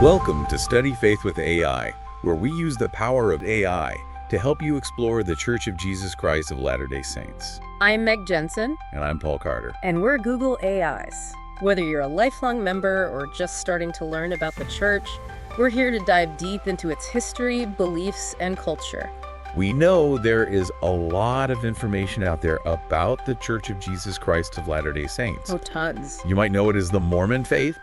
Welcome to Study Faith with AI, where we use the power of AI to help you explore the Church of Jesus Christ of Latter-day Saints. I'm Meg Jensen. And I'm Paul Carter. And we're Google AIs. Whether you're a lifelong member or just starting to learn about the church, we're here to dive deep into its history, beliefs, and culture. We know there is a lot of information out there about the Church of Jesus Christ of Latter-day Saints. Oh, tons. You might know it as the Mormon faith,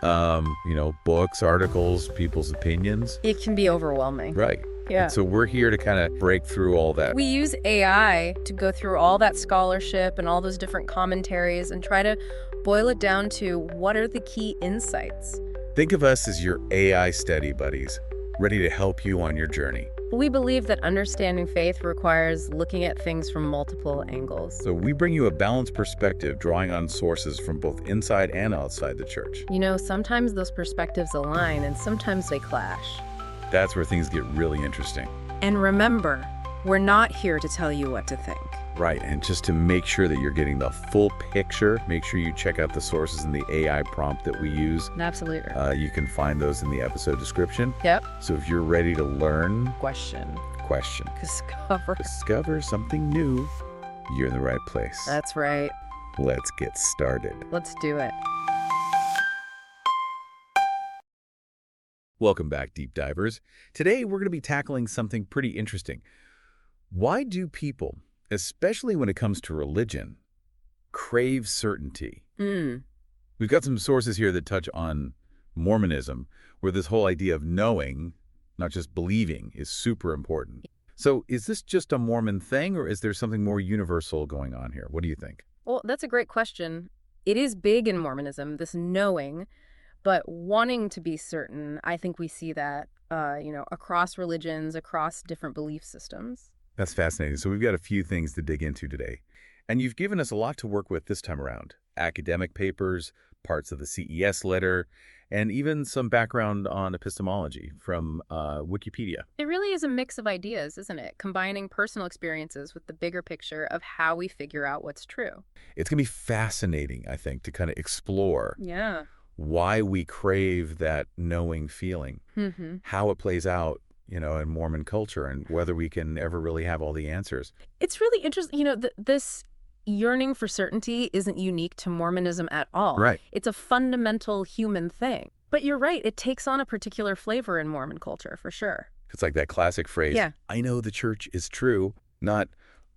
books, articles, people's opinions. It can be overwhelming. Right. Yeah. And so we're here to kind of break through all that. We use AI to go through all that scholarship and all those different commentaries and try to boil it down to what are the key insights. Think of us as your AI study buddies, ready to help you on your journey. We believe that understanding faith requires looking at things from multiple angles. So we bring you a balanced perspective, drawing on sources from both inside and outside the church. You know, sometimes those perspectives align and sometimes they clash. That's where things get really interesting. And remember, we're not here to tell you what to think. Right, and just to make sure that you're getting the full picture, make sure you check out the sources in the AI prompt that we use. Absolutely. You can find those in the episode description. Yep. So if you're ready to learn, Question. discover something new, you're in the right place. That's right. Let's get started. Let's do it. Welcome back, Deep Divers. Today, we're going to be tackling something pretty interesting. Why do people, especially when it comes to religion, crave certainty? We've got some sources here that touch on Mormonism, where this whole idea of knowing, not just believing, is super important. So is this just a Mormon thing, or is there something more universal going on here? What do you think? Well, that's a great question. It is big in Mormonism, this knowing, but wanting to be certain. I think we see that, across religions, across different belief systems. That's fascinating. So we've got a few things to dig into today. And you've given us a lot to work with this time around. Academic papers, parts of the CES letter, and even some background on epistemology from Wikipedia. It really is a mix of ideas, isn't it? Combining personal experiences with the bigger picture of how we figure out what's true. It's going to be fascinating, I think, to kind of explore why we crave that knowing feeling, how it plays out, in Mormon culture, and whether we can ever really have all the answers. It's really interesting. This yearning for certainty isn't unique to Mormonism at all. Right. It's a fundamental human thing. But you're right, it takes on a particular flavor in Mormon culture, for sure. It's like that classic phrase, I know the church is true, not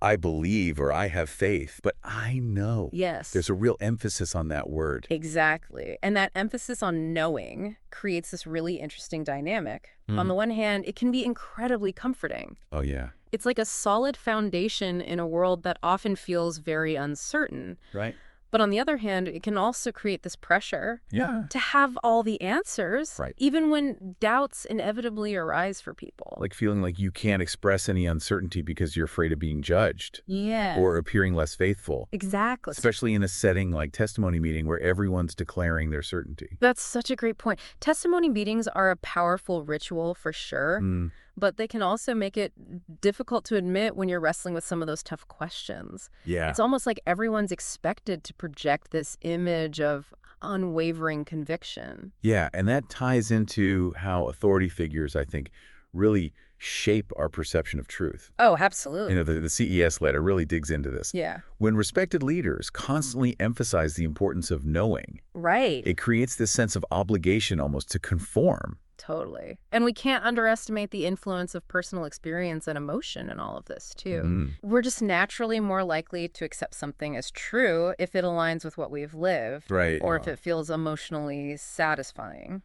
I believe or I have faith, but I know. Yes. There's a real emphasis on that word. Exactly. And that emphasis on knowing creates this really interesting dynamic. On the one hand, it can be incredibly comforting. Oh, yeah. It's like a solid foundation in a world that often feels very uncertain. Right. But on the other hand, it can also create this pressure to have all the answers, even when doubts inevitably arise for people. Like feeling like you can't express any uncertainty because you're afraid of being judged. Yeah. Or appearing less faithful. Exactly. Especially in a setting like testimony meeting where everyone's declaring their certainty. That's such a great point. Testimony meetings are a powerful ritual for sure. But they can also make it difficult to admit when you're wrestling with some of those tough questions. Yeah. It's almost like everyone's expected to project this image of unwavering conviction. Yeah, and that ties into how authority figures, I think, really shape our perception of truth. Oh, absolutely. The CES letter really digs into this. Yeah. When respected leaders constantly emphasize the importance of knowing, it creates this sense of obligation almost to conform. Totally. And we can't underestimate the influence of personal experience and emotion in all of this, too. We're just naturally more likely to accept something as true if it aligns with what we've lived. Right. Or if it feels emotionally satisfying.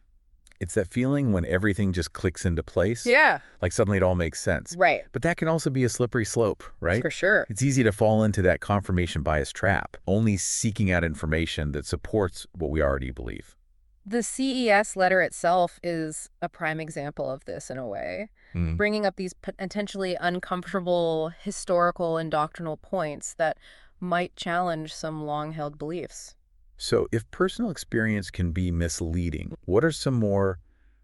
It's that feeling when everything just clicks into place. Yeah. Like suddenly it all makes sense. Right. But that can also be a slippery slope, right? For sure. It's easy to fall into that confirmation bias trap, only seeking out information that supports what we already believe. The CES letter itself is a prime example of this in a way, bringing up these potentially uncomfortable historical and doctrinal points that might challenge some long-held beliefs. So if personal experience can be misleading, what are some more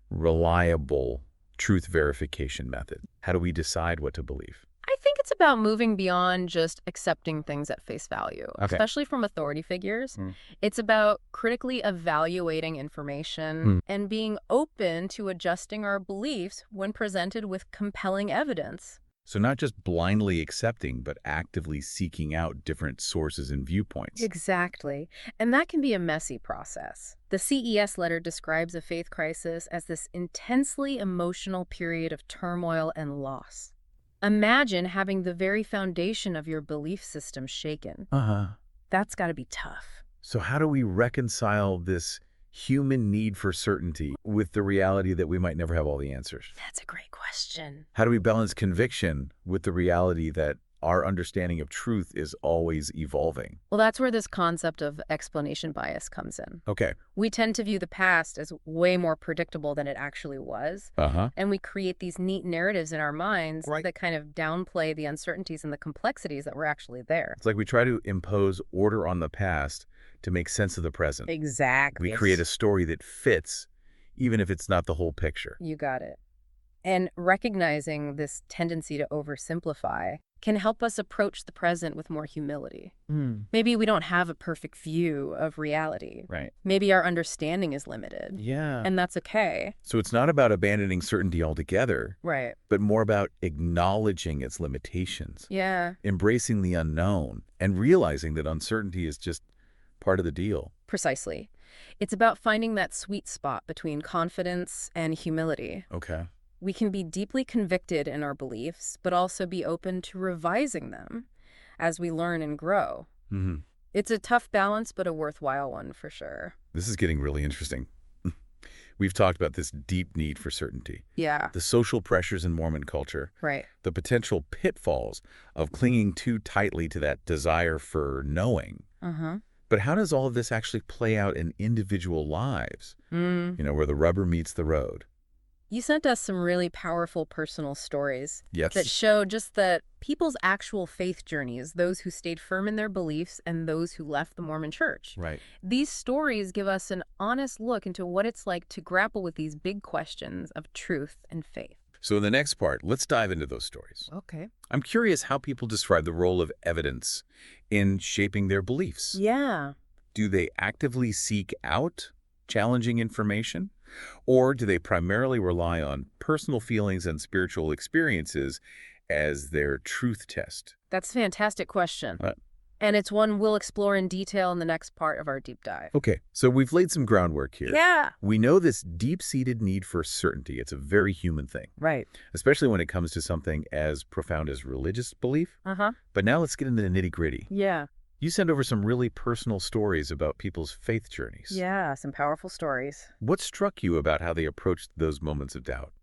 reliable truth verification methods? How do we decide what to believe? I think it's about moving beyond just accepting things at face value, Okay. especially from authority figures. Mm. It's about critically evaluating information and being open to adjusting our beliefs when presented with compelling evidence. So not just blindly accepting, but actively seeking out different sources and viewpoints. Exactly. And that can be a messy process. The CES letter describes a faith crisis as this intensely emotional period of turmoil and loss. Imagine having the very foundation of your belief system shaken. Uh-huh. That's got to be tough. So how do we reconcile this human need for certainty with the reality that we might never have all the answers? That's a great question. How do we balance conviction with the reality that our understanding of truth is always evolving? Well, that's where this concept of explanation bias comes in. Okay. We tend to view the past as way more predictable than it actually was. Uh-huh. And we create these neat narratives in our minds that kind of downplay the uncertainties and the complexities that were actually there. It's like we try to impose order on the past to make sense of the present. Exactly. We create a story that fits, even if it's not the whole picture. You got it. And recognizing this tendency to oversimplify can help us approach the present with more humility. Maybe we don't have a perfect view of reality. Right. Maybe our understanding is limited. Yeah. And that's okay. So it's not about abandoning certainty altogether, Right. but more about acknowledging its limitations, Yeah. embracing the unknown, and realizing that uncertainty is just part of the deal. Precisely. It's about finding that sweet spot between confidence and humility. Okay. We can be deeply convicted in our beliefs, but also be open to revising them as we learn and grow. Mm-hmm. It's a tough balance, but a worthwhile one for sure. This is getting really interesting. We've talked about this deep need for certainty, Yeah. the social pressures in Mormon culture, Right. the potential pitfalls of clinging too tightly to that desire for knowing. Uh-huh. But how does all of this actually play out in individual lives, where the rubber meets the road? You sent us some really powerful personal stories Yes. that show just that people's actual faith journeys, those who stayed firm in their beliefs and those who left the Mormon church. Right. These stories give us an honest look into what it's like to grapple with these big questions of truth and faith. So in the next part, let's dive into those stories. Okay. I'm curious how people describe the role of evidence in shaping their beliefs. Yeah. Do they actively seek out challenging information? Or do they primarily rely on personal feelings and spiritual experiences as their truth test? That's a fantastic question. Uh, And it's one we'll explore in detail in the next part of our deep dive. Okay, so we've laid some groundwork here. Yeah. We know this deep-seated need for certainty. It's a very human thing, Right. especially when it comes to something as profound as religious belief. Uh-huh. But now let's get into the nitty-gritty. Yeah. You sent over some really personal stories about people's faith journeys. Yeah, some powerful stories. What struck you about how they approached those moments of doubt?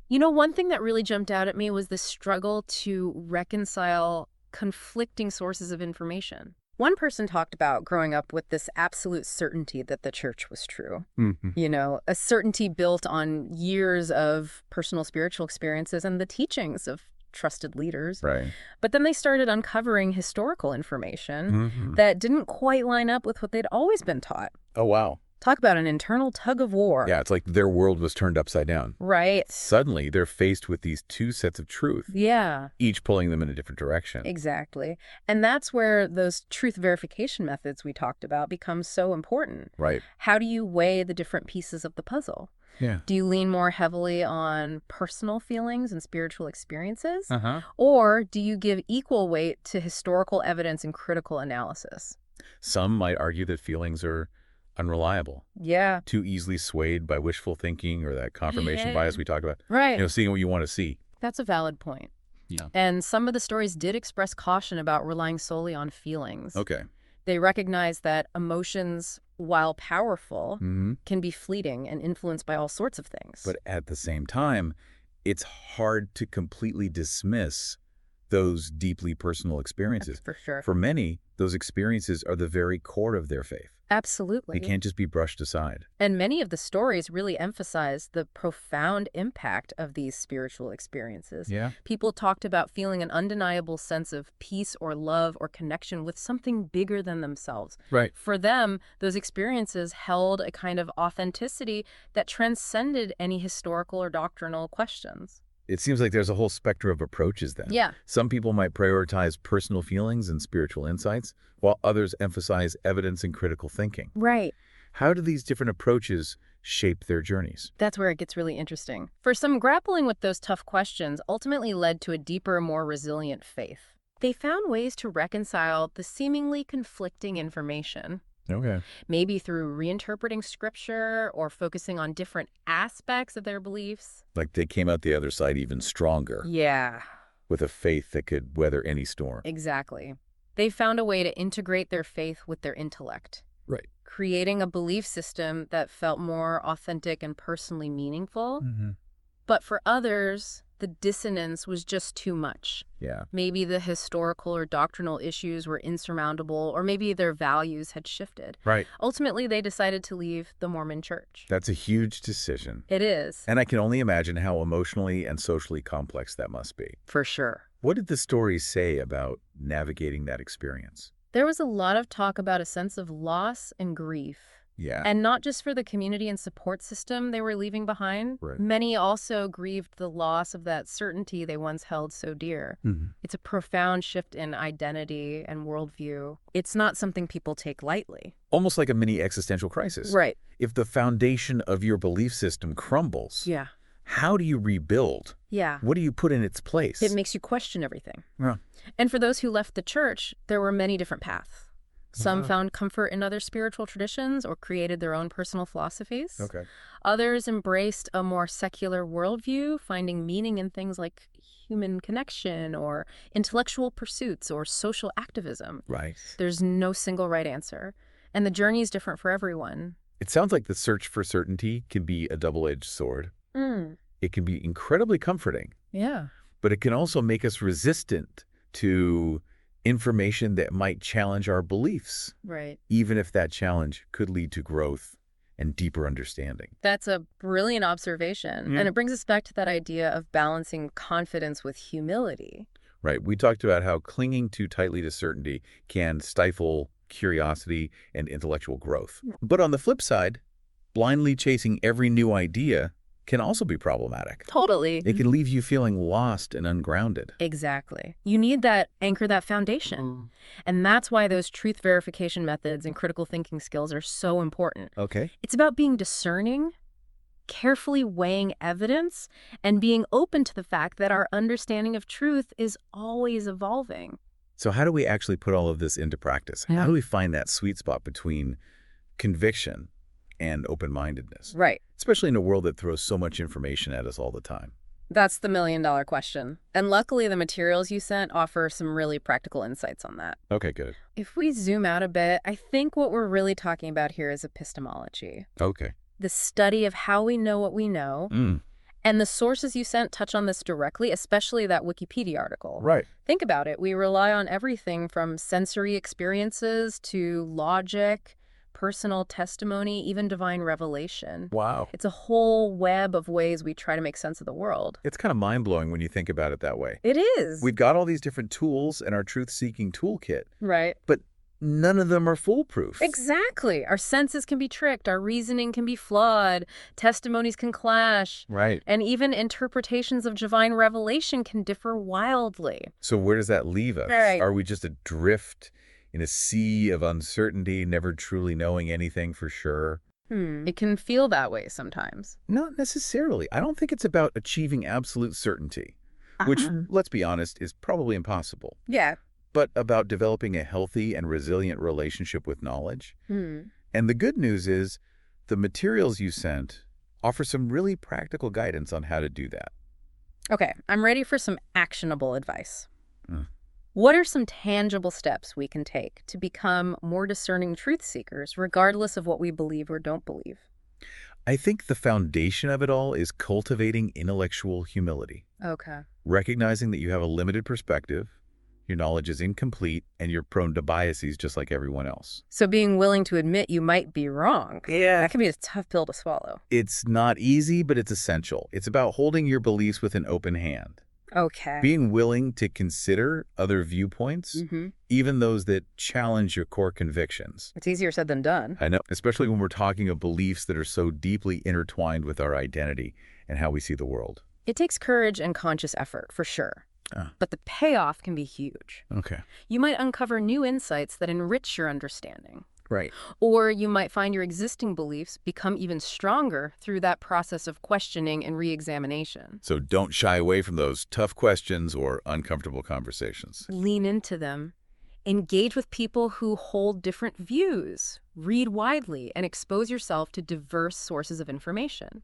You know, one thing that really jumped out at me was the struggle to reconcile conflicting sources of information. One person talked about growing up with this absolute certainty that the church was true. Mm-hmm. You know, a certainty built on years of personal spiritual experiences and the teachings of trusted leaders. Right. But then they started uncovering historical information Mm-hmm. that didn't quite line up with what they'd always been taught. Oh, wow. Talk about an internal tug of war. Yeah, it's like their world was turned upside down. Right. Suddenly, they're faced with these two sets of truth, Yeah. each pulling them in a different direction. Exactly. And that's where those truth verification methods we talked about become so important. Right. How do you weigh the different pieces of the puzzle? Yeah. Do you lean more heavily on personal feelings and spiritual experiences? Uh-huh. Or do you give equal weight to historical evidence and critical analysis? Some might argue that feelings are unreliable, Yeah. too easily swayed by wishful thinking or that confirmation bias we talked about. Right. Seeing what you want to see. That's a valid point. Yeah. And some of the stories did express caution about relying solely on feelings. Okay. They recognize that emotions, while powerful, Mm-hmm. can be fleeting and influenced by all sorts of things. But at the same time, it's hard to completely dismiss those deeply personal experiences. For sure. For many, those experiences are the very core of their faith. Absolutely. They can't just be brushed aside. And many of the stories really emphasize the profound impact of these spiritual experiences. Yeah. People talked about feeling an undeniable sense of peace or love or connection with something bigger than themselves. Right. For them, those experiences held a kind of authenticity that transcended any historical or doctrinal questions. It seems like there's a whole spectrum of approaches then. Yeah. Some people might prioritize personal feelings and spiritual insights, while others emphasize evidence and critical thinking. Right. How do these different approaches shape their journeys? That's where it gets really interesting. For some, grappling with those tough questions ultimately led to a deeper, more resilient faith. They found ways to reconcile the seemingly conflicting information. Okay. Maybe through reinterpreting scripture or focusing on different aspects of their beliefs. Like they came out the other side even stronger. Yeah. With a faith that could weather any storm. Exactly. They found a way to integrate their faith with their intellect. Right. Creating a belief system that felt more authentic and personally meaningful. Mm-hmm. But for others, the dissonance was just too much. Yeah. Maybe the historical or doctrinal issues were insurmountable, or maybe their values had shifted. Right. Ultimately, they decided to leave the Mormon Church. That's a huge decision. It is. And I can only imagine how emotionally and socially complex that must be. For sure. What did the stories say about navigating that experience? There was a lot of talk about a sense of loss and grief. Yeah. And not just for the community and support system they were leaving behind. Right. Many also grieved the loss of that certainty they once held so dear. Mm-hmm. It's a profound shift in identity and worldview. It's not something people take lightly. Almost like a mini existential crisis. Right. If the foundation of your belief system crumbles, Yeah. how do you rebuild? Yeah. What do you put in its place? It makes you question everything. Yeah. And for those who left the church, there were many different paths. Some Uh-huh. found comfort in other spiritual traditions or created their own personal philosophies. Okay. Others embraced a more secular worldview, finding meaning in things like human connection or intellectual pursuits or social activism. Right. There's no single right answer, and the journey is different for everyone. It sounds like the search for certainty can be a double-edged sword. Mm. It can be incredibly comforting, Yeah. but it can also make us resistant to information that might challenge our beliefs, Right. even if that challenge could lead to growth and deeper understanding. That's a brilliant observation. Yeah. And it brings us back to that idea of balancing confidence with humility. Right. We talked about how clinging too tightly to certainty can stifle curiosity and intellectual growth. But on the flip side, blindly chasing every new idea can also be problematic. Totally. It can leave you feeling lost and ungrounded. Exactly. You need that anchor, that foundation. And that's why those truth verification methods and critical thinking skills are so important. Okay. It's about being discerning, carefully weighing evidence, and being open to the fact that our understanding of truth is always evolving. So how do we actually put all of this into practice? Yeah. How do we find that sweet spot between conviction and open-mindedness? Right. Especially in a world that throws so much information at us all the time. That's the million-dollar question. And luckily, the materials you sent offer some really practical insights on that. Okay, good. If we zoom out a bit, I think what we're really talking about here is epistemology. Okay. The study of how we know what we know. And the sources you sent touch on this directly, especially that Wikipedia article. Right. Think about it. We rely on everything from sensory experiences to logic, personal testimony, even divine revelation. Wow. It's a whole web of ways we try to make sense of the world. It's kind of mind-blowing when you think about it that way. It is. We've got all these different tools in our truth-seeking toolkit, Right. but none of them are foolproof. Exactly. Our senses can be tricked. Our reasoning can be flawed. Testimonies can clash. Right. And even interpretations of divine revelation can differ wildly. So where does that leave us? Right. Are we just adrift in a sea of uncertainty, never truly knowing anything for sure? It can feel that way sometimes. Not necessarily. I don't think it's about achieving absolute certainty, which, let's be honest, is probably impossible, Yeah. but about developing a healthy and resilient relationship with knowledge. And the good news is the materials you sent offer some really practical guidance on how to do that. Okay, I'm ready for some actionable advice. What are some tangible steps we can take to become more discerning truth seekers, regardless of what we believe or don't believe? I think the foundation of it all is cultivating intellectual humility, Okay. recognizing that you have a limited perspective, your knowledge is incomplete, and you're prone to biases just like everyone else. So being willing to admit you might be wrong. Yeah. That can be a tough pill to swallow. It's not easy, but it's essential. It's about holding your beliefs with an open hand. Okay. Being willing to consider other viewpoints, even those that challenge your core convictions. It's easier said than done. I know, especially when we're talking of beliefs that are so deeply intertwined with our identity and how we see the world. It takes courage and conscious effort, for sure. Ah, But the payoff can be huge. okay. You might uncover new insights that enrich your understanding. Right. Or you might find your existing beliefs become even stronger through that process of questioning and re-examination. So don't shy away from those tough questions or uncomfortable conversations. Lean into them. Engage with people who hold different views. Read widely and expose yourself to diverse sources of information.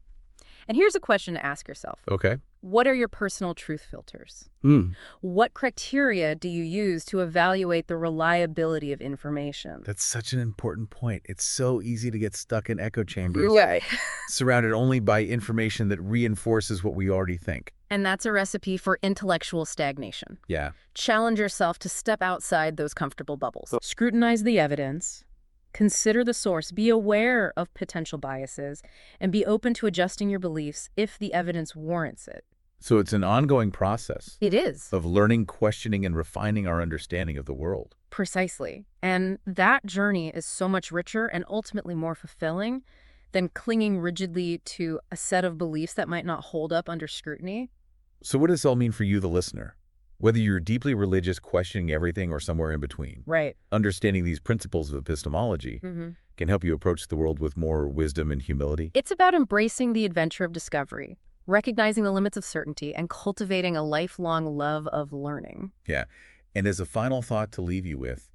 And here's a question to ask yourself. Okay. What are your personal truth filters? Hmm. What criteria do you use to evaluate the reliability of information? That's such an important point. It's so easy to get stuck in echo chambers, Right. surrounded only by information that reinforces what we already think. And that's a recipe for intellectual stagnation. Yeah. Challenge yourself to step outside those comfortable bubbles. Scrutinize the evidence. Consider the source. Be aware of potential biases. And be open to adjusting your beliefs if the evidence warrants it. So it's an ongoing process It is. of learning, questioning, and refining our understanding of the world. Precisely. And that journey is so much richer and ultimately more fulfilling than clinging rigidly to a set of beliefs that might not hold up under scrutiny. So what does this all mean for you, the listener? Whether you're deeply religious, questioning everything, or somewhere in between, Right. understanding these principles of epistemology can help you approach the world with more wisdom and humility. It's about embracing the adventure of discovery, recognizing the limits of certainty, and cultivating a lifelong love of learning. Yeah. And as a final thought to leave you with,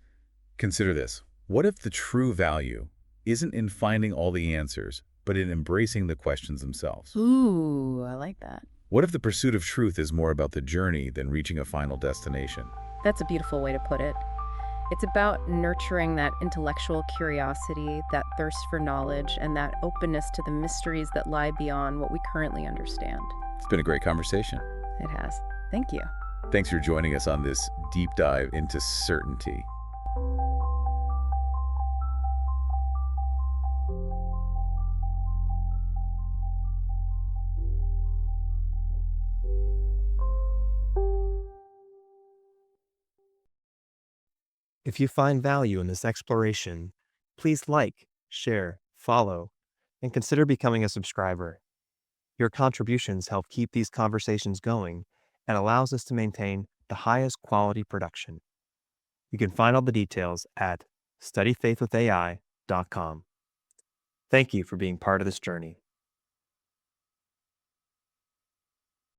consider this. What if the true value isn't in finding all the answers, but in embracing the questions themselves? Ooh, I like that. What if the pursuit of truth is more about the journey than reaching a final destination? That's a beautiful way to put it. It's about nurturing that intellectual curiosity, that thirst for knowledge, and that openness to the mysteries that lie beyond what we currently understand. It's been a great conversation. It has. Thank you. Thanks for joining us on this deep dive into certainty. If you find value in this exploration, please like, share, follow, and consider becoming a subscriber. Your contributions help keep these conversations going and allows us to maintain the highest quality production. You can find all the details at studyfaithwithai.com. Thank you for being part of this journey.